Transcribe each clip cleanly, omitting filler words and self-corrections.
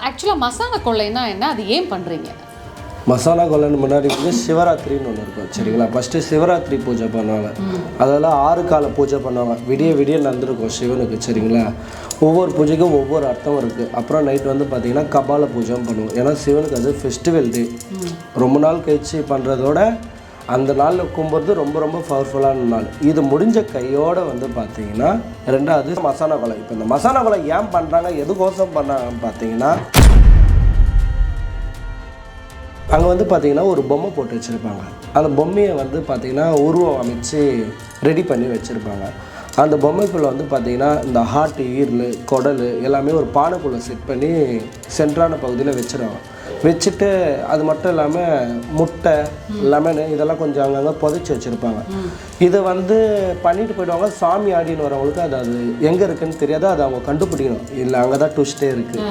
ஆக்சுவலாக மசாலா கொள்ளைன்னா என்ன, அது ஏன் பண்ணுறீங்க? மசாலா கொள்ளைன்னு முன்னாடி வந்து சிவராத்திரின்னு ஒன்று இருக்கும் சரிங்களா. ஃபஸ்ட்டு சிவராத்திரி பூஜை பண்ணுவாங்க. அதெல்லாம் 6 கால பூஜை பண்ணுவாங்க. விடிய விடிய நடந்திருக்கும் சிவனுக்கு சரிங்களா. ஒவ்வொரு பூஜைக்கும் ஒவ்வொரு அர்த்தம் இருக்குது. அப்புறம் நைட் வந்து பார்த்திங்கன்னா கபால பூஜை பண்ணுவோம். ஏன்னா சிவனுக்கு அது ஃபெஸ்டிவல் டே. ரொம்ப நாள் கழிச்சு பண்ணுறதோட அந்த நாளில் கும்பிட்றது ரொம்ப ரொம்ப பவர்ஃபுல்லான நாள். இது முடிஞ்ச கையோடு வந்து பார்த்திங்கன்னா ரெண்டாவது மசாலா கொலை. இப்போ இந்த மசாலா கொலை ஏன் பண்ணுறாங்க, எதுக்கோசம் பண்ணாங்கன்னு பார்த்தீங்கன்னா, அங்கே வந்து பார்த்திங்கன்னா ஒரு பொம்மை போட்டு வச்சுருப்பாங்க. அந்த பொம்மையை வந்து பார்த்திங்கன்னா உருவம் அமைச்சு ரெடி பண்ணி வச்சுருப்பாங்க. அந்த பொம்மைக்குள்ளே வந்து பார்த்திங்கன்னா இந்த ஹார்ட், ஈரல், குடல் எல்லாமே ஒரு பானைக்குள்ளே செட் பண்ணி சென்ட்ரான பகுதியில் வச்சுருவாங்க. வச்சுட்டு அது மட்டும் இல்லாமல் முட்டை, லெமனு இதெல்லாம் கொஞ்சம் அங்கங்கே புதைச்சி வச்சுருப்பாங்க. இதை வந்து பண்ணிட்டு போயிடுவாங்க. சாமி ஆடின்னு வரவங்களுக்கு அது எங்கே இருக்குதுன்னு தெரியாது. அதை அவங்க கண்டுபிடிக்கணும். இல்லை அங்கே தான் ட்விஸ்ட்டே இருக்குது.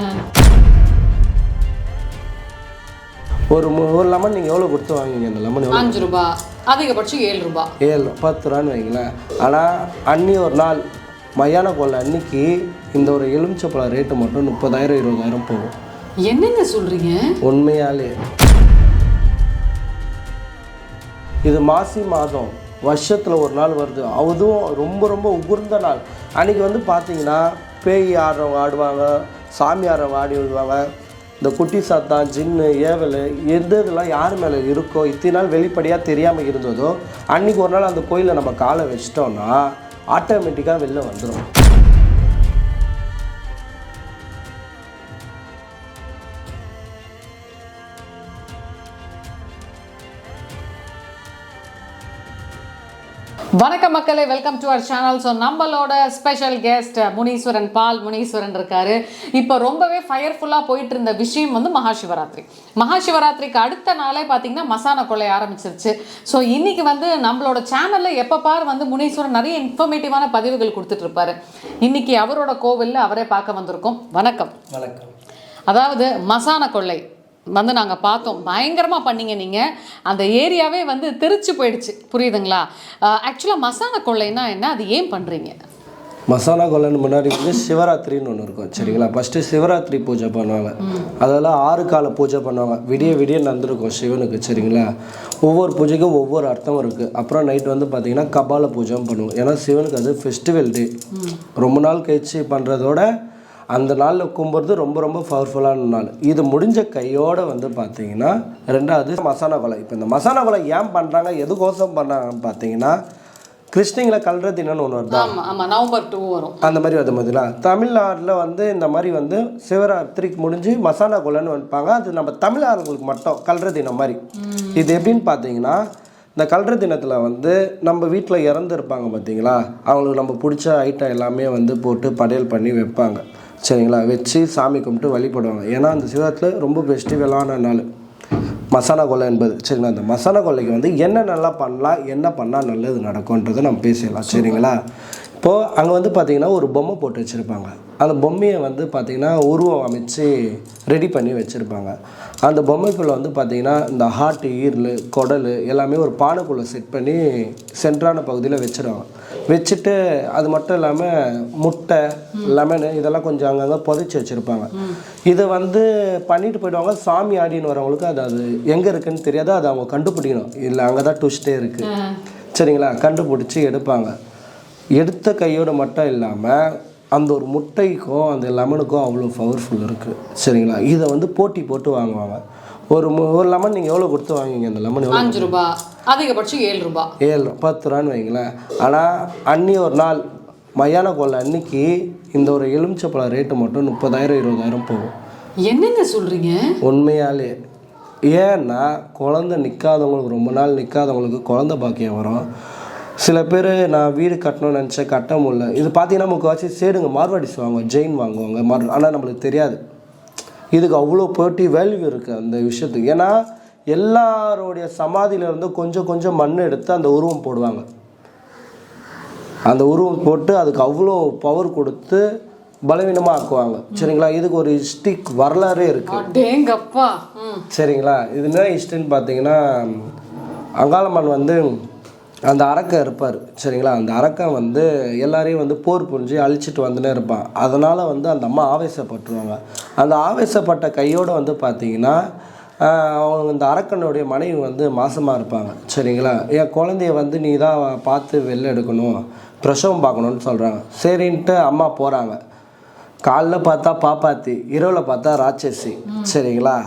ஒரு லெமன் நீங்கள் எவ்வளோ கொடுத்து வாங்குவீங்க? அந்த லெமன் எவ்வளோ? 5 ரூபா, அதிகபட்சம் 7 ரூபா. 7 10 ரூபான்னு வைங்களேன். ஆனால் அன்னி ஒரு நாள் மயான கொள்ளை அன்னைக்கு இந்த ஒரு எலுமிச்சப்பழம் ரேட்டு மட்டும் 30,000 20,000 போகும். என்னங்க சொல்கிறீங்க? உண்மையாலே இது மாசி மாதம் வருஷத்தில் ஒரு நாள் வருது. அதுவும் ரொம்ப ரொம்ப உகுர்ந்த நாள். அன்றைக்கி வந்து பார்த்தீங்கன்னா பேய் ஆடுறவங்க ஆடுவாங்க, சாமி ஆடுறவங்க ஆடி விடுவாங்க. இந்த குட்டி சாத்தான், ஜின்னு, ஏவல் இதெல்லாம் யார் மேலே இருக்கோ, இத்தனை நாள் வெளிப்படையாக தெரியாமல் இருந்ததோ, அன்றைக்கி ஒரு நாள் அந்த கோயிலில் நம்ம காலை வச்சிட்டோம்னா ஆட்டோமேட்டிக்காக வெளில வந்துடும். வணக்கம் மக்களே, welcome to our channel. So நம்மளோட ஸ்பெஷல் கெஸ்ட் முனீஸ்வரன், பால் முனீஸ்வரன் இருக்காரு. இப்போ ரொம்பவே ஃபயர்ஃபுல்லாக போயிட்டு இருந்த விஷயம் வந்து மகாசிவராத்திரி. மகாசிவராத்திரிக்கு அடுத்த நாளே பார்த்தீங்கன்னா மசாலா கொள்ளை ஆரம்பிச்சிருச்சு. ஸோ இன்னைக்கு வந்து நம்மளோட சேனலில் எப்போ பார் வந்து முனீஸ்வரன் நிறைய இன்ஃபர்மேட்டிவான பதிவுகள் கொடுத்துட்டு இருப்பாரு. இன்னைக்கு அவரோட கோவிலில் அவரே பார்க்க வந்திருக்கோம். வணக்கம். வணக்கம். அதாவது மசாலா கொள்ளை வந்து நாங்கள் பார்த்தோம், பயங்கரமாக பண்ணிங்க. நீங்கள் அந்த ஏரியாவே வந்து திருச்சி போயிடுச்சு, புரியுதுங்களா? ஆக்சுவலாக மசாலா கொள்ளைன்னா என்ன, அது ஏன் பண்ணுறீங்க? மசாலா கொள்ளைன்னு முன்னாடி வந்து சிவராத்திரின்னு ஒன்று இருக்கும் சரிங்களா. ஃபஸ்ட்டு சிவராத்திரி பூஜை பண்ணுவாங்க. அதெல்லாம் 6 கால பூஜை பண்ணுவாங்க. விடிய விடிய நடந்திருக்கும் சிவனுக்கு சரிங்களா. ஒவ்வொரு பூஜைக்கும் ஒவ்வொரு அர்த்தம் இருக்குது. அப்புறம் நைட் வந்து பார்த்திங்கன்னா கபால பூஜை பண்ணுவோம். ஏன்னா சிவனுக்கு அது ஃபெஸ்டிவல் டே. ரொம்ப நாள் கழிச்சு பண்ணுறதோட அந்த நாளில் கும்பிட்றது ரொம்ப ரொம்ப பவர்ஃபுல்லான நாள். இது முடிஞ்ச கையோடு வந்து பார்த்திங்கன்னா ரெண்டாவது மசாலா கொலை. இப்போ இந்த மசாலா கொலை ஏன் பண்ணுறாங்க, எதுக்கோசம் பண்ணுறாங்கன்னு பார்த்தீங்கன்னா, கிருஷ்ணகிரியில் கல்ற தினம்னு ஒன்று வருது. ஆமாம், நவம்பர் 2 வரும். அந்த மாதிரி வருது பார்த்தீங்களா. தமிழ்நாட்டில் வந்து இந்த மாதிரி வந்து சிவராத்திரிக்கு முடிஞ்சு மசாலா கொலைன்னு வைப்பாங்க. அது நம்ம தமிழ்நாடுகளுக்கு மட்டும் கல்ற தினம் மாதிரி. இது எப்படின்னு பார்த்தீங்கன்னா, இந்த கல்ற தினத்தில் வந்து நம்ம வீட்டில் இறந்துருப்பாங்க பார்த்தீங்களா, அவங்களுக்கு நம்ம பிடிச்ச ஐட்டம் எல்லாமே வந்து போட்டு படையல் பண்ணி வைப்பாங்க சரிங்களா. வச்சு சாமி கும்பிட்டு வழிபடுவாங்க. ஏன்னா அந்த சிவராத்திரியில் ரொம்ப ஃபெஸ்டிவலான நாள் மசாலா கொள்ளை என்பது சரிங்களா. அந்த மசாலா கொள்ளைக்கு வந்து என்ன நல்லா பண்ணலாம், என்ன பண்ணால் நல்லது நடக்கும்ன்றதை நம்ம பேசிடலாம் சரிங்களா. இப்போது அங்கே வந்து பார்த்திங்கன்னா ஒரு பொம்மை போட்டு வச்சுருப்பாங்க. அந்த பொம்மையை வந்து பார்த்திங்கன்னா உருவம் அமைச்சு ரெடி பண்ணி வச்சுருப்பாங்க. அந்த பொம்மைக்குள்ளே வந்து பார்த்திங்கன்னா இந்த ஹார்ட், ஈரல், குடல் எல்லாமே ஒரு பானைக்குள்ளே செட் பண்ணி சென்ட்ரான பகுதியில் வச்சுருவாங்க. வச்சுட்டு அது மட்டும் இல்லாமல் முட்டை, லெமனு இதெல்லாம் கொஞ்சம் அங்கங்கே புதைச்சி வச்சுருப்பாங்க. இதை வந்து பண்ணிட்டு போயிடுவாங்க. சாமி ஆடின்னு வரவங்களுக்கு அது எங்கே இருக்குதுன்னு தெரியாது. அதை அவங்க கண்டுபிடிக்கணும். இல்லை அங்கே தான் ட்விஸ்ட்டே இருக்குது சரிங்களா. கண்டுபிடிச்சி எடுப்பாங்க. எடுத்த கையோடு மட்டும் இல்லாமல் அந்த ஒரு முட்டைக்கும் அந்த லெமனுக்கும் அவ்வளோ பவர்ஃபுல் இருக்குது சரிங்களா. இதை வந்து போட்டி போட்டு வாங்குவாங்க. ஒரு லெமன் நீங்கள் எவ்வளோ கொடுத்து வாங்குவீங்க? அந்த லெமன் எவ்வளோ? 5 ரூபா, அதிகபட்சம் 7 ரூபா. 10 ரூபான்னு வைங்களேன். ஆனால் அன்னி ஒரு நாள் மயான கொள்ளை அன்னைக்கு இந்த ஒரு எலுமிச்சப்பழம் ரேட்டு மட்டும் 30,000 20,000 போகும். என்னங்க சொல்கிறீங்க? உண்மையாலே. ஏன்னா குழந்தை நிற்காதவங்களுக்கு, ரொம்ப நாள் நிற்காதவங்களுக்கு குழந்தை பாக்கியம் வரும். சில பேர் நான் வீடு கட்டணும்னு நினச்சேன், கட்ட முடியல. இது பார்த்தீங்கன்னா முக்கால்வாசி சேடுங்க மார்வாடிஸ் வாங்குவாங்க, ஜெயின் வாங்குவாங்க. ஆனால் நம்மளுக்கு தெரியாது இதுக்கு அவ்வளோ போட்டி வேல்யூ இருக்குது அந்த விஷயத்துக்கு. ஏன்னா எல்லாருடைய சமாதியிலேருந்து கொஞ்சம் கொஞ்சம் மண் எடுத்து அந்த உருவம் போடுவாங்க. அந்த உருவம் போட்டு அதுக்கு அவ்வளோ பவர் கொடுத்து பலவீனமாக ஆக்குவாங்க சரிங்களா. இதுக்கு ஒரு ஹிஸ்டிக் வரலாறே இருக்குது சரிங்களா. இது என்ன ஹிஸ்ட்ரின்னு பார்த்தீங்கன்னா, அங்காளம்மன் வந்து அந்த அரக்கன் இருப்பார் சரிங்களா. அந்த அரக்கன் வந்து எல்லாரையும் வந்து போர் புரிஞ்சு அழிச்சிட்டு வந்துனே இருப்பான். அதனால் வந்து அந்த அம்மா ஆவேசப்பட்டுருவாங்க. அந்த ஆவேசப்பட்ட கையோடு வந்து பார்த்திங்கன்னா அவங்க இந்த அரக்கனுடைய மனைவி வந்து மாசமாக இருப்பாங்க சரிங்களா. என் குழந்தைய வந்து நீ தான் பார்த்து வெளில எடுக்கணும், பிரசவம் பார்க்கணுன்னு சொல்கிறாங்க. சரின்ட்டு அம்மா போகிறாங்க. காலைல பார்த்தா பாப்பாத்தி, இரவில் பார்த்தா ராட்சசி சரிங்களா.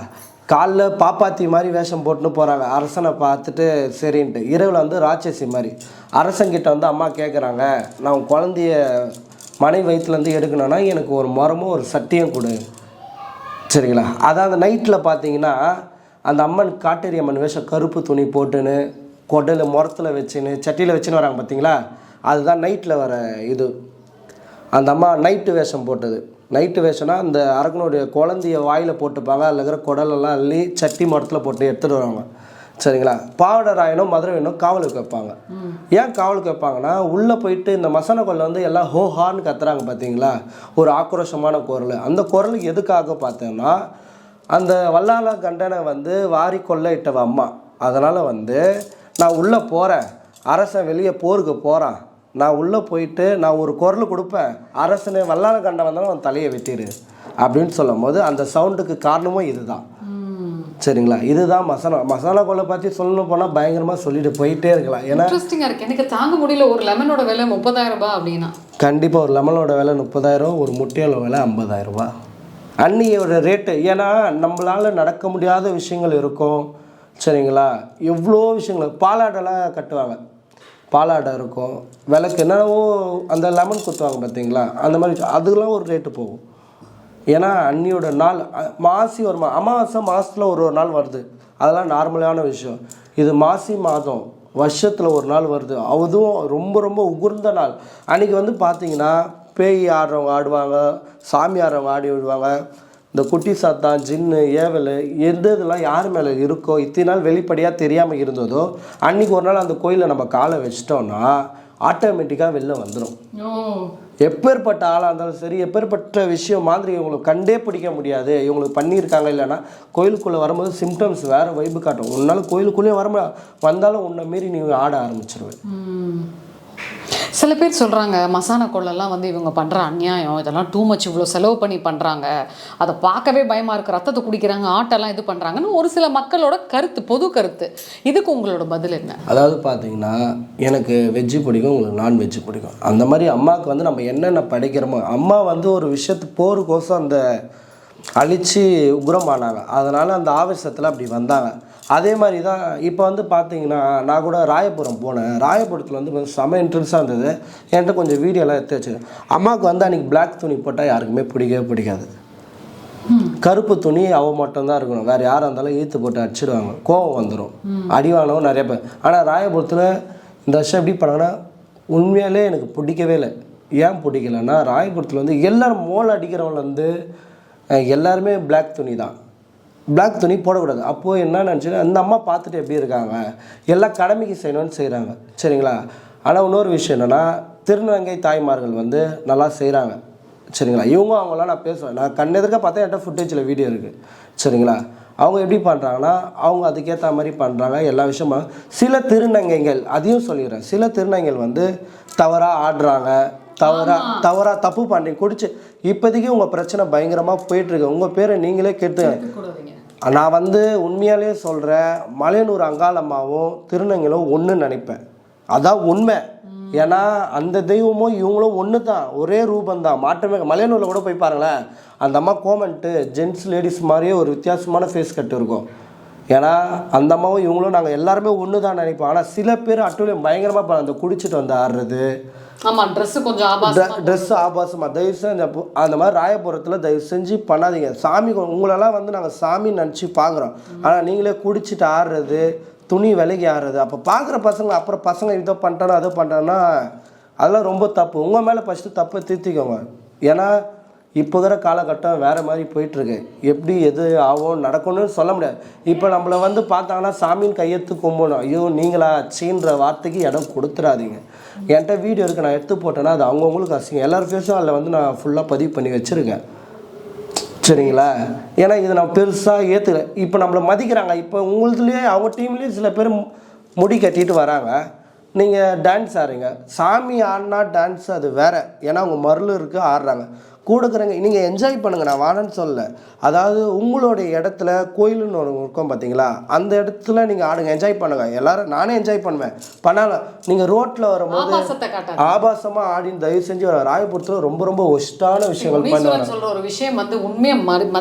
காலைல பாப்பாத்தி மாதிரி வேஷம் போட்டுன்னு போகிறாங்க அரசனை பார்த்துட்டு சரின்ட்டு. இரவில் வந்து ராட்சசி மாதிரி அரசங்கிட்ட வந்து அம்மா கேட்குறாங்க, நான் உன் குழந்தைய மனைவி வயிற்றுலேருந்து எடுக்கணும்னா எனக்கு ஒரு மரமும் ஒரு சட்டியும் கொடு சரிங்களா. அதான் அந்த நைட்டில் பார்த்தீங்கன்னா அந்த அம்மன் காட்டேரி அம்மன் வேஷம் கருப்பு துணி போட்டுன்னு கொடையில் முரத்தில் வச்சுன்னு சட்டியில் வச்சுன்னு வராங்க பார்த்தீங்களா. அதுதான் நைட்டில் வர இது. அந்த அம்மா நைட்டு வேஷம் போட்டது. நைட்டு வேஷம்னா அந்த அரக்கனுடைய குழந்தைய வாயில் போட்டுப்பாங்க. அதில் இருக்கிற குடலெல்லாம் அள்ளி சட்டி முரத்தில் போட்டு எடுத்துகிட்டு வருவாங்க சரிங்களா. பாவடராயனும் மதுரவனும் காவலுக்கு வைப்பாங்க. ஏன் காவலுக்கு வைப்பாங்கன்னா உள்ளே போயிட்டு இந்த மசான கொல்லை வந்து எல்லாம் ஹோஹான்னு கத்துறாங்க பார்த்தீங்களா, ஒரு ஆக்ரோஷமான குரல். அந்த குரலுக்கு எதுக்காக பார்த்தோம்னா அந்த வல்லாள கண்டனை வந்து வாரி கொள்ள இட்டவ அம்மா. அதனால் வந்து நான் உள்ளே போகிறேன், அரசன் வெளியே போருக்கு போகிறான், நான் உள்ளே போயிட்டு நான் ஒரு குரல் கொடுப்பேன், அரசனை வல்லாள கண்டம் வந்தாலும் அவன் தலையை வெட்டிடு அப்படின்னு சொல்லும் போது அந்த சவுண்டுக்கு காரணமும் இதுதான் சரிங்களா. இதுதான் மசாலா கொல்லை பற்றி சொல்லணும் போனால் பயங்கரமாக சொல்லிட்டு போயிட்டே இருக்கலாம். ஏன்னா இன்ட்ரெஸ்டிங்காக இருக்குது, எனக்கு தாங்க முடியல. ஒரு லெமனோட விலை 30,000 ரூபாய் அப்படின்னா கண்டிப்பாக ஒரு லெமனோட விலை 30,000, ஒரு முட்டையோட விலை 50,000 ரூபா அன்னியோட ரேட்டு. ஏன்னா நம்மளால் நடக்க முடியாத விஷயங்கள் இருக்கும் சரிங்களா. எவ்வளோ விஷயங்கள் பாலாடெல்லாம் கட்டுவாங்க, பாலாடை இருக்கும், விளக்கு என்னவோ அந்த லெமன் குத்துவாங்க பார்த்தீங்களா, அந்த மாதிரி அதுக்கெல்லாம் ஒரு ரேட்டு போகும். ஏன்னா அன்னியோட நாள் மாசி ஒரு அமாவாசை மாதத்தில் ஒரு நாள் வருது, அதெல்லாம் நார்மலான விஷயம். இது மாசி மாதம் வருஷத்தில் ஒரு நாள் வருது, அதுவும் ரொம்ப ரொம்ப உகுர்ந்த நாள். அன்றைக்கி வந்து பார்த்திங்கன்னா பேய் ஆடுறவங்க ஆடுவாங்க, சாமி ஆடுறவங்க ஆடி விடுவாங்க. இந்த குட்டி சாத்தான், ஜின்னு, ஏவல் இதெல்லாம் யார் மேலே இருக்கோ இத்தனை நாள் வெளிப்படையாக தெரியாமல் இருந்ததோ அன்றைக்கி ஒரு நாள் அந்த கோயிலில் நம்ம காலை வச்சிட்டோம்னா ஆட்டோமேட்டிக்காக வெளில வந்துடும். எப்பேற்பட்ட ஆளாக இருந்தாலும் சரி, எப்பேற்பட்ட விஷயம் மாதிரி இவங்களுக்கு கண்டே பிடிக்க முடியாது. இவங்களுக்கு பண்ணியிருக்காங்க இல்லைன்னா கோயிலுக்குள்ளே வரும்போது சிம்டம்ஸ் வேறு வைப்பு காட்டும். உன்னால் கோயிலுக்குள்ளேயே வந்தாலும் உன்னை மீறி நீ ஆட ஆரம்பிச்சிருவேன். சில பேர் சொல்கிறாங்க மசானா கொள்ளெல்லாம் வந்து இவங்க பண்ணுற அநியாயம், இதெல்லாம் டூ மச், இவ்வளோ செலவு பண்ணி பண்ணுறாங்க, அதை பார்க்கவே பயமாக இருக்குது, ரத்தத்தை குடிக்கிறாங்க, ஆட்டெல்லாம் இது பண்ணுறாங்கன்னு ஒரு சில மக்களோட கருத்து, பொது கருத்து. இதுக்கு உங்களோட பதில் என்ன? அதாவது பார்த்தீங்கன்னா எனக்கு வெஜ்ஜு பிடிக்கும், உங்களுக்கு நான்வெஜ்ஜு பிடிக்கும். அந்த மாதிரி அம்மாவுக்கு வந்து நம்ம என்னென்ன படைக்கிறோமோ, அம்மா வந்து ஒரு விஷயத்து போருக்கோசம் அந்த அழித்து உக்ரமானாங்க, அதனால் அந்த ஆவேசத்தில் அப்படி வந்தாங்க. அதே மாதிரி தான் இப்போ வந்து பார்த்தீங்கன்னா நான் கூட ராயபுரம் போனேன். ராயபுரத்தில் வந்து செம இன்ட்ரெஸ்டாக இருந்தது. என்கிட்ட கொஞ்சம் வீடியோலாம் எடுத்து வச்சுருக்கேன். அம்மாவுக்கு வந்து அன்றைக்கி பிளாக் துணி போட்டால் யாருக்குமே பிடிக்கவே பிடிக்காது. கருப்பு துணி அவள் மட்டும்தான் இருக்கணும், வேறு யாராக இருந்தாலும் ஈத்து போட்டு அடிச்சிடுவாங்க, கோவம் வந்துடும், அடிவானவும் நிறைய பேர். ஆனால் ராயபுரத்தில் இந்த வருஷம் எப்படி பண்ணாங்கன்னா உண்மையாலே எனக்கு பிடிக்கவே இல்லை. ஏன் பிடிக்கலன்னா ராயபுரத்தில் வந்து எல்லோரும் மோளை அடிக்கிறவங்க வந்து எல்லாருமே பிளாக் துணி தான், பிளாக் துணி போடக்கூடாது. அப்போது என்ன நினச்சின்னா அந்த அம்மா பார்த்துட்டு எப்படி இருக்காங்க, எல்லாம் கடமைக்கு செய்யணும்னு செய்கிறாங்க சரிங்களா. ஆனால் இன்னொரு விஷயம் என்னென்னா திருநங்கை தாய்மார்கள் வந்து நல்லா செய்கிறாங்க சரிங்களா. இவங்க அவங்களாம் நான் பேசுவேன், நான் கண்ணெதிர்க்க பார்த்தா என்கிட்ட ஃபுட்டேஜில் வீடியோ இருக்குது சரிங்களா. அவங்க எப்படி பண்ணுறாங்கன்னா அவங்க அதுக்கேற்ற மாதிரி பண்ணுறாங்க எல்லா விஷயமும். சில திருநங்கைகள், அதையும் சொல்லிடுறேன், சில திருநங்கைகள் வந்து தவறாக ஆடுறாங்க, தவறாக தப்பு பண்ணுறீங்க குடிச்சு. இப்போதைக்கு உங்கள் பிரச்சனை பயங்கரமாக போயிட்டுருக்கு, உங்கள் பேரை நீங்களே கேட்டு. நான் வந்து உண்மையாலே சொல்கிறேன், மலையனூர் அங்காளம்மாவும் திருநங்கைகளும் ஒன்றுன்னு நினைப்பேன், அதான் உண்மை. ஏன்னா அந்த தெய்வமும் இவங்களும் ஒன்று தான், ஒரே ரூபந்தான், மாற்றமே. மலையனூரில் கூட போய் பாருங்களேன், அந்த அம்மா கோமெண்ட்டு ஜென்ட்ஸ் லேடிஸ் மாதிரியே ஒரு வித்தியாசமான ஃபேஸ் கட்டு இருக்கும். ஏன்னா அந்த அம்மாவும் இவங்களும் நாங்கள் எல்லாருமே ஒன்று தான் நினைப்போம். ஆனால் சில பேர் அட்டுலையும் பயங்கரமாக அந்த குடிச்சிட்டு வந்து ஆடுறது, ஆமாம், ட்ரெஸ்ஸு கொஞ்சம் ட்ரெஸ்ஸு ஆபாசமாக, தயவு செஞ்சு அந்த மாதிரி ராயபுரத்தில் தயவு செஞ்சு பண்ணாதீங்க. சாமி உங்களெல்லாம் வந்து நாங்கள் சாமி நினச்சி பார்க்குறோம், ஆனால் நீங்களே குடிச்சிட்டு ஆடுறது, துணி விலைக்கு ஆடுறது, அப்போ பார்க்குற பசங்க அப்புறம் பசங்க இதை பண்ணிட்டானோ அதை பண்ணிட்டான்னா அதெல்லாம் ரொம்ப தப்பு. உங்கள் மேலே ஃபஸ்ட்டு தப்பை திருத்திக்கோங்க. ஏன்னா இப்போ இருக்கிற காலகட்டம் வேறு மாதிரி போயிட்டுருக்கு, எப்படி எது ஆகும் நடக்கணும்னு சொல்ல முடியாது. இப்போ நம்மளை வந்து பார்த்தாங்கன்னா சாமின்னு கையெழுத்து கும்பிடணும், ஐயோ நீங்களா சீன்ற வார்த்தைக்கு இடம் கொடுத்துடாதீங்க. என்கிட்ட வீடியோ இருக்குது, நான் எடுத்து போட்டேன்னா அது அவங்கவுங்களுக்கு அசிங்கம். எல்லார் ஃபேஸும் அதில் வந்து நான் ஃபுல்லாக பதிவு பண்ணி வச்சுருக்கேன் சரிங்களா. ஏன்னா இதை நான் பெருசாக ஏற்றுக்கல. இப்போ நம்மளை மதிக்கிறாங்க. இப்போ உங்களுதுலேயே அவங்க டீம்லேயே சில பேர் முடி கட்டிட்டு வராங்க, நீங்கள் டான்ஸ் ஆடுறீங்க, சாமி ஆடினா டான்ஸ் அது வேறு, ஏன்னா அவங்க மருள் இருக்குது ஆடுறாங்க. கூட இருக்கிறவங்க நீங்கள் என்ஜாய் பண்ணுங்கள், நான் வானன்னு சொல்லலை. அதாவது உங்களுடைய இடத்துல கோயிலுன்னு ஒன்று இருக்கும் பார்த்தீங்களா, அந்த இடத்துல நீங்கள் ஆடுங்க, என்ஜாய் பண்ணுங்கள். எல்லோரும் நானே என்ஜாய் பண்ணுவேன், பண்ணாலும் நீங்கள் ரோட்டில் வரும்போது ஆபாசமாக ஆடின்னு தயவு செஞ்சு ராயபுரத்தில் ரொம்ப ரொம்ப ஒஸ்டான விஷயங்கள் பண்ணுவாங்க. சொல்கிற ஒரு விஷயம் வந்து உண்மையை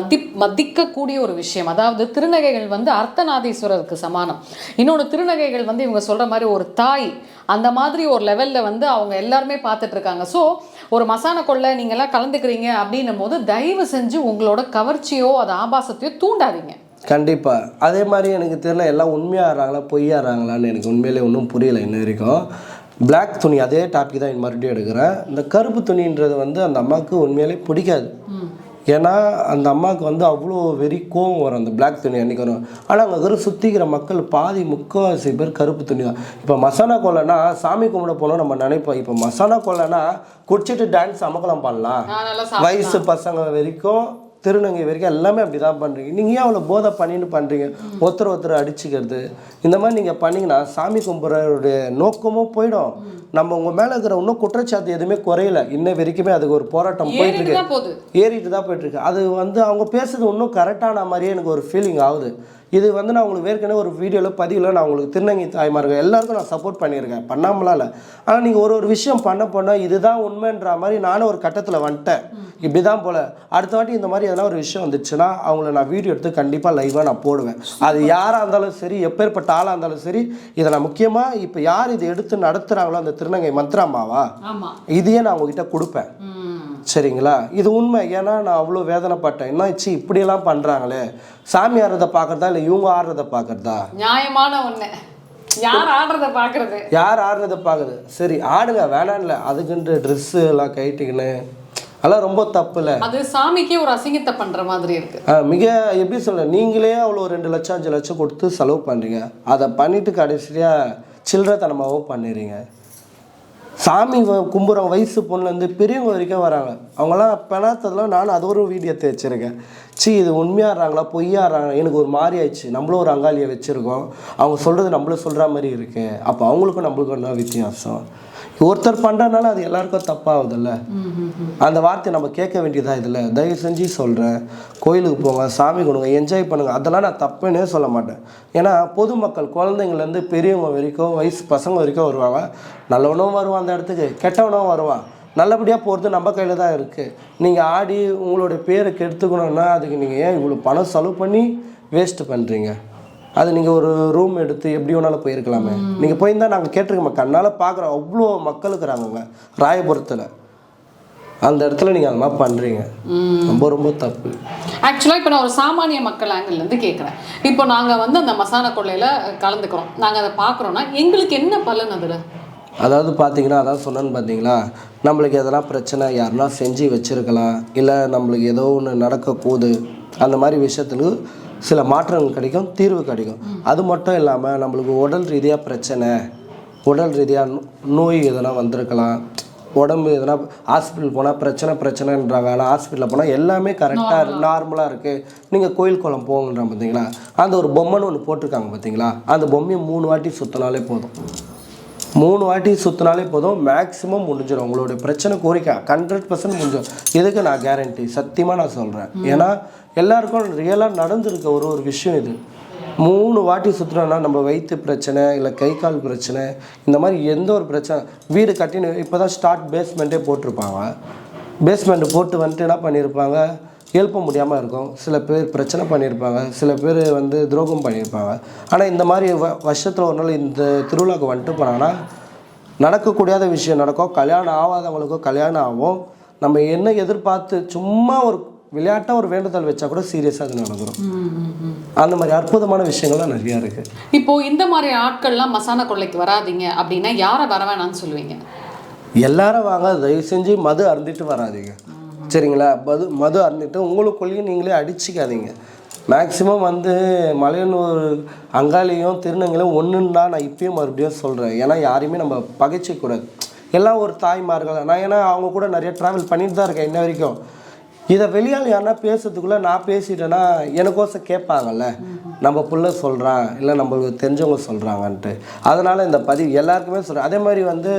மதிக்கக்கூடிய ஒரு விஷயம். அதாவது திருநகைகள் வந்து அர்த்தநாதீஸ்வரருக்கு சமானம். இன்னொன்று திருநகைகள் வந்து இவங்க சொல்கிற மாதிரி ஒரு தாய், அந்த மாதிரி ஒரு லெவலில் வந்து அவங்க எல்லாருமே பார்த்துட்டு இருக்காங்க. ஸோ ஒரு மசான கொள்ளை நீங்கள்லாம் கலந்துக்கிறீங்க அப்படின்னும் போது தயவு செஞ்சு உங்களோட கவர்ச்சியோ அது ஆபாசத்தையோ தூண்டாதீங்க. கண்டிப்பாக. அதே மாதிரி எனக்கு தெரியல எல்லாம் உண்மையாகிறாங்களா பொய்யாகிறாங்களான்னு எனக்கு உண்மையிலே ஒன்றும் புரியலை இன்ன வரைக்கும். பிளாக் துணி அதே டாபிக் தான் மறுபடியும் எடுக்கிறேன். இந்த கருப்பு துணின்றது வந்து அந்த அம்மாவுக்கு உண்மையிலே பிடிக்காது. ஏன்னா அந்த அம்மாவுக்கு வந்து அவ்வளோ வெறி கோவம் வரும் அந்த பிளாக் துணி அன்றைக்கி வரும். ஆனால் அங்கே இருக்கிற சுற்றிக்கிற மக்கள் பாதி முக்கால்வாசி பேர் கருப்பு துணி தான். இப்போ மசானா கொள்ளைனா சாமி கும்பிட போனோம் நம்ம நினைப்போம். இப்போ மசானா கொள்ளைனா குடிச்சிட்டு டான்ஸ் அமக்கலாம் பண்ணலாம், வயசு பசங்க வரைக்கும் திருநங்கை வரைக்கும் எல்லாமே அப்படி தான் பண்ணுறீங்க. நீங்கள் ஏன் அவ்வளோ போதை பண்ணின்னு பண்ணுறீங்க? ஒருத்தர் அடிச்சுக்கிறது இந்த மாதிரி நீங்கள் பண்ணிங்கன்னா சாமி கும்பிட்றோடைய நோக்கமும் போயிடும். நம்ம உங்கள் மேலே இருக்கிற இன்னும் குற்றச்சாட்டு எதுவுமே குறையல, இன்ன வரைக்குமே அதுக்கு ஒரு போராட்டம் போயிட்டுருக்கு, ஏறிட்டு தான் போயிட்டுருக்கு. அது வந்து அவங்க பேசுறது இன்னும் கரெக்டான மாதிரியே எனக்கு ஒரு ஃபீலிங் ஆகுது. இது வந்து நான் உங்களுக்கு ஏற்கனவே ஒரு வீடியோவில் பதிவில் நான் உங்களுக்கு திருநங்கை தாய்மார்கள் எல்லாருக்கும் நான் சப்போர்ட் பண்ணியிருக்கேன், பண்ணாமலாம் இல்லை. ஆனால் நீங்கள் ஒரு விஷயம் பண்ணால் இதுதான் உண்மைன்ற மாதிரி நானும் ஒரு கட்டத்தில் வந்துட்டேன். இப்படி தான் போல் அடுத்த வாட்டி இந்த மாதிரி எதனா ஒரு விஷயம் வந்துச்சுன்னா அவங்கள நான் வீடியோ எடுத்து கண்டிப்பாக லைவாக நான் போடுவேன். அது யாராக இருந்தாலும் சரி, எப்பேற்பட்ட ஆளாக இருந்தாலும் சரி. இதை நான் முக்கியமாக இப்போ யார் இதை எடுத்து நடத்துகிறாங்களோ அந்த திருநங்கை மந்த்ராமாவா, இதையே நான் அவங்ககிட்ட கொடுப்பேன். சரிங்களா? இது உண்மை. ஏன்னா நான் அவ்வளோ வேதனைப்பட்டேன். என்னாச்சு இப்படியெல்லாம் பண்ணுறாங்களே, சாமி ஆடுறத பார்க்குறதா இல்லை இவங்க ஆடுறத பார்க்குறதா? நியாயமான ஒன்று. யார் ஆடுறத பார்க்குறது, யார் ஆடுறத பார்க்குறது. சரி ஆடுங்க, வேணாம்ல, அதுக்குன்ற ட்ரெஸ்ஸு எல்லாம் கைட்டிக்கின்னு அதெல்லாம் ரொம்ப தப்பு இல்லை. அது சாமிக்கே ஒரு அசிங்கத்தை பண்ணுற மாதிரி இருக்கு. மிக எப்படி சொல்ல, நீங்களே அவ்வளோ 2 லட்சம் 5 லட்சம் கொடுத்து செலவு பண்ணுறீங்க, அதை பண்ணிவிட்டு கடைசியாக சில்லறத்தனமாகவும் பண்ணிடுறீங்க. சாமி கும்புறவங்க வயசு பொண்ணுலேருந்து பெரியவங்க வரைக்கும் வராங்க. அவங்களாம் பெணாத்ததெல்லாம் நானும் அது ஒரு வீடியோ வச்சுருக்கேன். இது உண்மையாடுறாங்களா பொய்யாடுறாங்க எனக்கு ஒரு மாதிரி ஆயிடுச்சு. நம்மளும் ஒரு அங்காளியை வச்சுருக்கோம், அவங்க சொல்கிறது நம்மளும் சொல்கிற மாதிரி இருக்கு. அப்போ அவங்களுக்கும் நம்மளுக்கும் என்ன வித்தியாசம்? ஒருத்தர் பண்ணுறதுனால அது எல்லாருக்கும் தப்பாகுதில்ல. அந்த வார்த்தையை நம்ம கேட்க வேண்டியதாக இதில். தயவு செஞ்சு சொல்கிறேன், கோயிலுக்கு போங்க, சாமி கொடுங்க, என்ஜாய் பண்ணுங்கள். அதெல்லாம் நான் தப்புன்னே சொல்ல மாட்டேன். ஏன்னா பொதுமக்கள் குழந்தைங்கள்லேருந்து பெரியவங்க வரைக்கும் வயசு பசங்க வரைக்கும் வருவாங்க. நல்லவனும் வருவான் அந்த இடத்துக்கு, கெட்டவனும் வருவான். நல்லபடியாக போகிறது நம்ம கையில் தான் இருக்குது. நீங்கள் ஆடி உங்களுடைய பேரை கெடுத்துக்கணுன்னா அதுக்கு நீங்கள் ஏன் இவ்வளோ பணம் செலவு பண்ணி வேஸ்ட்டு பண்ணுறீங்க? அது நீங்கள் ஒரு ரூம் எடுத்து எப்படி வேணாலும் போயிருக்கலாமே. நீங்கள் போயிருந்தால் நாங்கள் கேட்டிருக்கோம், கண்ணால் பார்க்குறோம். அவ்வளோ மக்கள் இருக்கிறாங்கங்க ராயபுரத்தில். அந்த இடத்துல நீங்கள் அந்த மாதிரி பண்ணுறீங்க, ரொம்ப ரொம்ப தப்பு. ஆக்சுவலாக இப்போ நான் ஒரு சாமானிய மக்கள் ஆங்கிள்லேருந்து கேட்குறேன். இப்போ நாங்கள் வந்து அந்த மசான கொள்ளையில் கலந்துக்கிறோம், நாங்கள் அதை பார்க்குறோன்னா எங்களுக்கு என்ன பலன் அதில்? அதாவது பார்த்தீங்கன்னா, அதான் சொன்னேன்னு பார்த்தீங்களா, நம்மளுக்கு எதனா பிரச்சனை யாருன்னா செஞ்சு வச்சுருக்கலாம், இல்லை நம்மளுக்கு ஏதோ ஒன்று நடக்க போகுது, அந்த மாதிரி விஷயத்துக்கு சில மாற்றங்கள் கிடைக்கும், தீர்வு கிடைக்கும். அது மட்டும் இல்லாமல் நம்மளுக்கு உடல் ரீதியாக பிரச்சனை, உடல் ரீதியாக நோய் எதனா வந்திருக்கலாம், உடம்பு எதனா ஹாஸ்பிட்டல் போனால் பிரச்சனைன்றாங்க. ஆனால் ஹாஸ்பிட்டலில் போனால் எல்லாமே கரெக்டாக நார்மலாக இருக்குது. நீங்கள் கோயில் குளம் போங்கன்றாங்க பார்த்தீங்களா, அந்த ஒரு பொம்மைன்னு ஒன்று போட்டிருக்காங்க பார்த்தீங்களா, அந்த பொம்மையை 3 வாட்டி சுற்றினாலே போதும். 3 வாட்டி சுற்றினாலே போதும், மேக்ஸிமம் முடிஞ்சிடும். உங்களுடைய பிரச்சனை கோரிக்கை 100% முடிஞ்சிடும். இதுக்கு நான் கேரண்டி, சத்தியமாக நான் சொல்கிறேன். ஏன்னா எல்லாருக்கும் ரியலாக நடந்திருக்க ஒரு விஷயம் இது. 3 வாட்டி சுற்றுறோன்னா நம்ம வயிற்று பிரச்சனை, இல்லை கை கால் பிரச்சனை, இந்த மாதிரி எந்த ஒரு பிரச்சனை, வீடு கட்டின்னு இப்போ தான் ஸ்டார்ட் பேஸ்மெண்ட்டே போட்டிருப்பாங்க. பேஸ்மெண்ட்டு போட்டு வந்துட்டு என்ன பண்ணியிருப்பாங்க, எழுப்ப முடியாமல் இருக்கும். சில பேர் பிரச்சனை பண்ணியிருப்பாங்க, சில பேர் வந்து துரோகம் பண்ணியிருப்பாங்க. ஆனால் இந்த மாதிரி வருஷத்தில் ஒரு நாள் இந்த திருவிழாவுக்கு வந்துட்டு போனாங்கன்னா நடக்கக்கூடாத விஷயம் நடக்கும். கல்யாணம் ஆகாதவங்களுக்கும் கல்யாணம் ஆகும். நம்ம என்ன எதிர்பார்த்து சும்மா ஒரு விளையாட்டாக ஒரு வேண்டுதல் வச்சா கூட சீரியஸாக அது நடந்துடும். அந்த மாதிரி அற்புதமான விஷயங்கள்லாம் நிறையா இருக்குது. இப்போது இந்த மாதிரி ஆட்கள்லாம் மசான கொள்ளைக்கு வராதிங்க அப்படின்னா யாரை வர வேணான்னு சொல்லுவீங்க? எல்லாரும் வாங்க, தயவு செஞ்சு மது அருந்திட்டு வராதிங்க, சரிங்களா? மது அருந்திட்டு உங்களுக்குள்ளேயும் நீங்களே அடிச்சிக்காதீங்க. மேக்ஸிமம் வந்து மலையனூர் அங்காளியும் திருநங்கையும் ஒன்றுன்னு தான் நான் இப்பயும் மறுபடியும் சொல்கிறேன். ஏன்னா யாரையுமே நம்ம பகைச்சிக்கூடாது. எல்லாம் ஒரு தாய்மார்கள். நான் ஏன்னா அவங்க கூட நிறைய ட்ராவல் பண்ணிட்டு தான் இருக்கேன் இன்ன வரைக்கும். இதை வெளியால் யாருன்னா பேசுறதுக்குள்ளே நான் பேசிட்டேன்னா எனக்கோசம் கேட்பாங்கல்ல, நம்ம புள்ள சொல்கிறான் இல்லை நம்மளுக்கு தெரிஞ்சவங்க சொல்கிறாங்கன்ட்டு. அதனால் இந்த பதிவு எல்லாருக்குமே சொல்கிறேன். அதே மாதிரி வந்து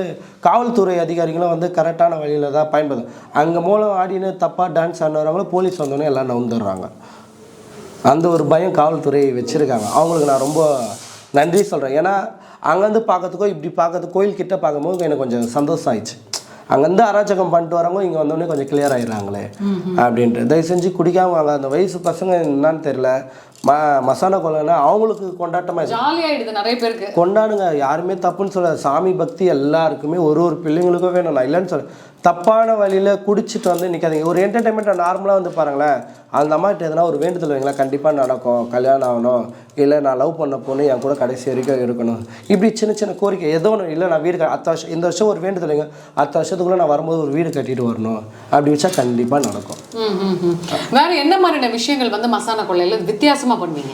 காவல்துறை அதிகாரிகளும் வந்து கரெக்டான வழியில் தான் பயன்படுத்தும். அங்கே மூலம் ஆடினு தப்பாக டான்ஸ் ஆடினவங்களும் போலீஸ் வந்தோடனே எல்லாம் நவுந்துடுறாங்க. அந்த ஒரு பயம் காவல்துறை வச்சுருக்காங்க. அவங்களுக்கு நான் ரொம்ப நன்றி சொல்கிறேன். ஏன்னா அங்கேருந்து பார்க்கறதுக்கோ இப்படி பார்க்கறதுக்கு கோயில்கிட்ட பார்க்கும்போது எனக்கு கொஞ்சம் சந்தோஷம் ஆயிடுச்சு. அங்கேருந்து அராஜகம் பண்ணிட்டு வரவங்க இங்கே வந்தோடனே கொஞ்சம் கிளியர் ஆகிடுறாங்களே அப்படின்ட்டு. தயவு செஞ்சு குடிக்காம வாங்க. அந்த வயசு பசங்க என்னன்னு தெரியல, மசாலா கொலைன்னா அவங்களுக்கு கொண்டாட்டமாக ஜாலியாகிடுது நிறைய பேருக்கு. கொண்டாடுங்க, யாருமே தப்புன்னு சொல்ல. சாமி பக்தி எல்லாருக்குமே ஒரு பிள்ளைங்களுக்கும் வேணும். நான் இல்லைன்னு சொல்ல. தப்பான வழியில் குடிச்சிட்டு வந்து நிற்காதீங்க. ஒரு என்டர்டைன்மெண்ட்டை நார்மலாக வந்து பாருங்களேன். அந்த அம்மாட்ட எதனா ஒரு வேண்டுதல் வைங்களா, கண்டிப்பாக நடக்கும். கல்யாணம் ஆகணும், இல்லை நான் லவ் பண்ண பொண்ணு என் கூட கடைசி வரைக்கும் இருக்கணும், இப்படி சின்ன சின்ன கோரிக்கை ஏதோ ஒன்று. இல்லை நான் வீடு அடுத்த வருஷம், இந்த வருஷம் ஒரு வேண்டுதல் வைங்க, அடுத்த வருஷத்துக்குள்ளே நான் வரும்போது ஒரு வீடு கட்டிட்டு வரணும், அப்படி வச்சா கண்டிப்பாக நடக்கும். வேறு என்ன மாதிரியான விஷயங்கள் வந்து மசாலா கொள்ளையில் வித்தியாசமாக பண்ணுவீங்க?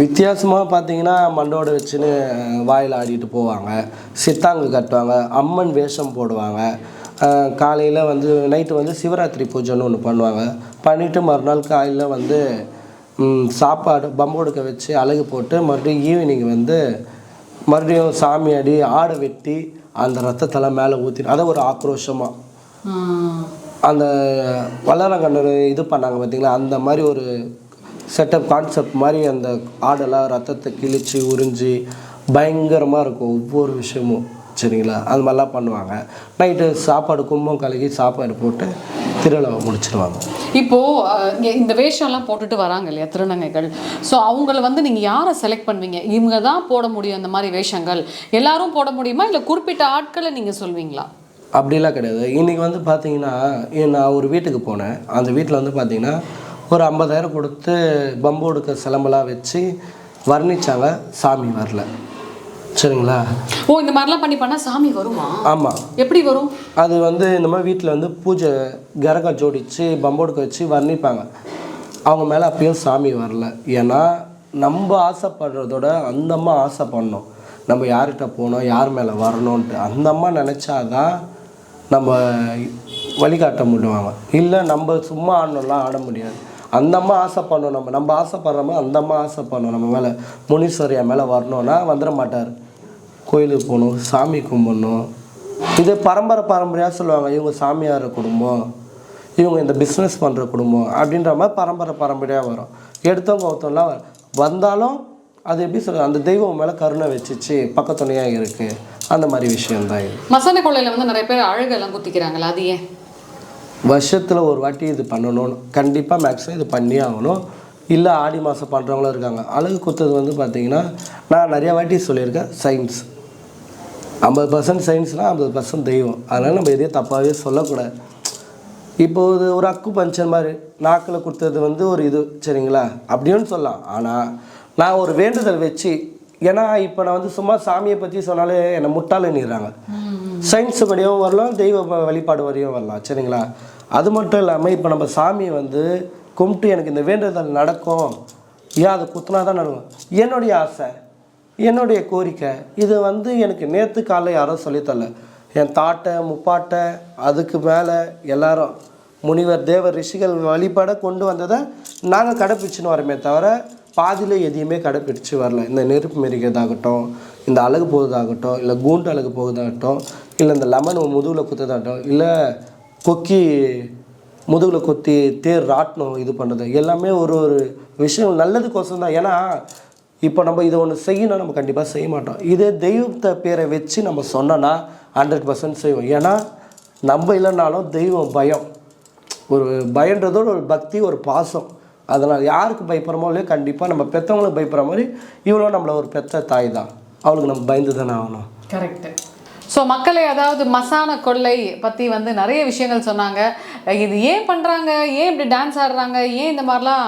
வித்தியாசமாக பார்த்தீங்கன்னா மண்டோட வச்சுன்னு வாயில் ஆடிட்டு போவாங்க, சித்தாங்கு கட்டுவாங்க, அம்மன் வேஷம் போடுவாங்க. காலையில் வந்து நைட்டு வந்து சிவராத்திரி பூஜைன்னு ஒன்று பண்ணுவாங்க. பண்ணிவிட்டு மறுநாள் காலையில் வந்து சாப்பாடு பம்போடுக்க வச்சு அழகு போட்டு மறுபடியும் ஈவினிங் வந்து மறுபடியும் சாமி அடி ஆடை வெட்டி அந்த ரத்தத்தெல்லாம் மேலே ஊற்றி அதை ஒரு ஆக்ரோஷமாக அந்த வல்லரங்கண்ணர் இது பண்ணாங்க பார்த்தீங்களா, அந்த மாதிரி ஒரு செட்டப் கான்செப்ட் மாதிரி அந்த ஆடெல்லாம் ரத்தத்தை கிழிச்சு உறிஞ்சி பயங்கரமாக இருக்கும் ஒவ்வொரு விஷயமும். சரிங்களா, அது மாதிரிலாம் பண்ணுவாங்க. நைட்டு சாப்பாடு கும்பம் கலக்கி சாப்பாடு போட்டு திருவிழாவை முடிச்சிடுவாங்க. இப்போது இந்த வேஷம்லாம் போட்டுட்டு வராங்க இல்லையா திருநங்கைகள், ஸோ அவங்கள வந்து நீங்கள் யாரை செலக்ட் பண்ணுவீங்க? இவங்க தான் போட முடியும் இந்த மாதிரி வேஷங்கள், எல்லாரும் போட முடியுமா இல்லை குறிப்பிட்ட ஆட்களை நீங்கள் சொல்வீங்களா? அப்படிலாம் கிடையாது. இன்றைக்கி வந்து பார்த்தீங்கன்னா நான் ஒரு வீட்டுக்கு போனேன். அந்த வீட்டில் வந்து பார்த்தீங்கன்னா ஒரு 50,000 கொடுத்து பம்போடுக்க சிலம்பெல்லாம் வச்சு வர்ணிச்சாங்க. சாமி வரல. சரிங்களா? ஓ, இந்த மாதிரிலாம் பண்ணால் சாமி வருமா? ஆமாம். எப்படி வரும்? அது வந்து இந்த மாதிரி வீட்டில் வந்து பூஜை கரகம் ஜோடித்து பம்போடுக்க வச்சு வர்ணிப்பாங்க. அவங்க மேலே அப்பயும் சாமி வரல. ஏன்னா நம்ம ஆசைப்படுறதோட அந்த அம்மா ஆசைப்படணும். நம்ம யார்கிட்ட போனோம், யார் மேலே வரணுன்ட்டு அந்த அம்மா நினச்சாதான் நம்ம வழிகாட்ட முடியுவாங்க. இல்லை நம்ம சும்மா ஆடணும்லாம் ஆட முடியாது. அந்த அம்மா ஆசைப்படணும். நம்ம ஆசைப்படுற மாதிரி அந்த அம்மா ஆசைப்படணும். நம்ம மேலே முனீஸ்வரியா மேலே வரணும்னா வந்துட மாட்டார். கோயிலுக்கு போகணும், சாமி கும்பிடணும். இது பரம்பரையாக சொல்லுவாங்க, இவங்க சாமியார் குடும்பம், இவங்க இந்த பிஸ்னஸ் பண்ணுற குடும்பம் அப்படின்ற மாதிரி பரம்பரையாக வரும். எடுத்தவங்க ஒருத்தவங்களாம் வந்தாலும் அது எப்படி சொல்கிறது, அந்த தெய்வம் மேலே கருணை வச்சிச்சு பக்கத்துணையாக இருக்குது. அந்த மாதிரி விஷயம்தான் இது. மசாலா கொள்ளையில் வந்து நிறைய பேர் அழகெல்லாம் குத்திக்கிறாங்களா, அது ஏன்? வருஷத்தில் ஒரு வாட்டி இது பண்ணணும்னு கண்டிப்பாக மேக்ஸிமம் இது பண்ணி ஆகணும். இல்லை ஆடி மாதம் பண்ணுறவங்களும் இருக்காங்க. அழகு குத்துறது வந்து பார்த்திங்கன்னா நான் நிறையா வாட்டி சொல்லியிருக்கேன், சயின்ஸ் 50% சயின்ஸ்னால் 50% தெய்வம். அதனால் நம்ம எதையும் தப்பாகவே சொல்லக்கூடாது. இப்போது ஒரு அக்கு பஞ்சர் மாதிரி நாக்கில் கொடுத்தது வந்து ஒரு இது, சரிங்களா, அப்படின்னு சொல்லலாம். ஆனால் நான் ஒரு வேண்டுதல் வச்சு, ஏன்னா இப்போ நான் வந்து சும்மா சாமியை பற்றி சொன்னாலே என்னை முட்டாளுன்னுறாங்க. சயின்ஸு வழியும் வரலாம், தெய்வ வழிபாடு வரையும் வரலாம். சரிங்களா? அது மட்டும் இல்லாமல் இப்போ நம்ம சாமியை வந்து கும்பிட்டு எனக்கு இந்த வேண்டுதல் நடக்கும், ஏன் அதை குத்துனா தான் நடக்கும், என்னுடைய ஆசை, என்னுடைய கோரிக்கை. இது வந்து எனக்கு நேற்று காலைல யாரும் சொல்லித்தரல. என் தாட்டை முப்பாட்டை அதுக்கு மேலே எல்லாரும் முனிவர் தேவர் ரிஷிகள் வழிபாட கொண்டு வந்ததை நாங்கள் கடைப்பிடிச்சின்னு வரோமே தவிர பாதியில் எதையுமே கடைப்பிடிச்சு வரல. இந்த நெருப்பு மெரிக்கிறதாகட்டும், இந்த அழகு போகுதாகட்டும், இல்லை கூண்டு அழகு போகுதாகட்டும், இல்லை இந்த லெமன் முதுகில் குத்துதாகட்டும், இல்லை கொக்கி முதுகில் கொத்தி தேர் ராட்டணும் இது பண்ணுறது எல்லாமே ஒரு விஷயம் நல்லதுக்கோசம் தான். ஏன்னா இப்போ நம்ம இதை ஒன்று செய்யணும், நம்ம கண்டிப்பாக செய்ய மாட்டோம். இதே தெய்வத்தை பேரை வச்சு நம்ம சொன்னோன்னா 100% செய்வோம். ஏன்னா நம்ம இல்லைனாலும் தெய்வம் பயம், ஒரு பயன்றதோட ஒரு பக்தி, ஒரு பாசம். அதனால் யாருக்கு பயப்படுறமோ இல்லையோ கண்டிப்பாக நம்ம பெற்றவங்களுக்கு பயப்படுற மாதிரி இவ்வளோ நம்மளை ஒரு பெற்ற தாய் தான், அவளுக்கு நம்ம பயந்து தானே ஆகணும். கரெக்டு. ஸோ மக்களை, அதாவது மசாலா கொள்ளை பற்றி வந்து நிறைய விஷயங்கள் சொன்னாங்க. இது ஏன் பண்ணுறாங்க, ஏன் இப்படி டான்ஸ் ஆடுறாங்க, ஏன் இந்த மாதிரிலாம்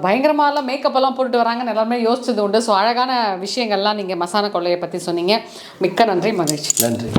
பயங்கரமாலாம் மேக்கப்பெல்லாம் போட்டுட்டு வராங்கன்னு எல்லாருமே யோசிச்சது உண்டு. ஸோ அழகான விஷயங்கள்லாம் நீங்கள் மசாலா கொள்ளையை பற்றி சொன்னீங்க. மிக்க நன்றி, மகிழ்ச்சி. நன்றி.